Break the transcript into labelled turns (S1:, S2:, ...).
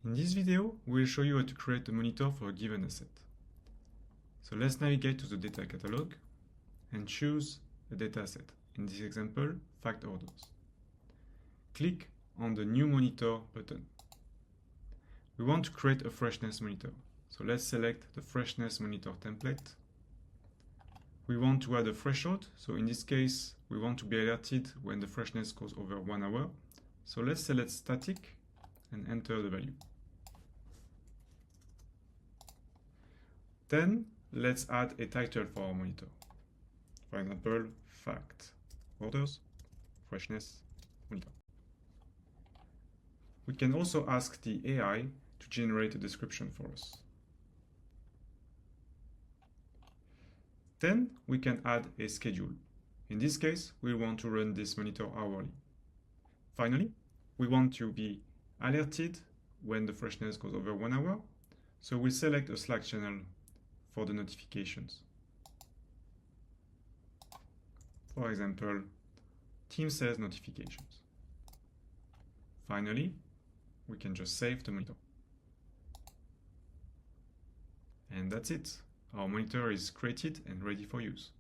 S1: In this video, we will show you how to create a monitor for a given asset. So let's navigate to the data catalog and choose a data set. In this example, fact orders. Click on the New Monitor button. We want to create a freshness monitor. So let's select the freshness monitor template. We want to add a threshold. So in this case, we want to be alerted when the freshness goes over 1 hour. So let's select static and enter the value. Then let's add a title for our monitor. For example, fact orders freshness monitor. We can also ask the AI to generate a description for us. Then we can add a schedule. In this case, we want to run this monitor hourly. Finally, we want to be alerted when the freshness goes over 1 hour. So we'll select a Slack channel for the notifications. For example, team sales notifications. Finally, we can just save the monitor. And that's it. Our monitor is created and ready for use.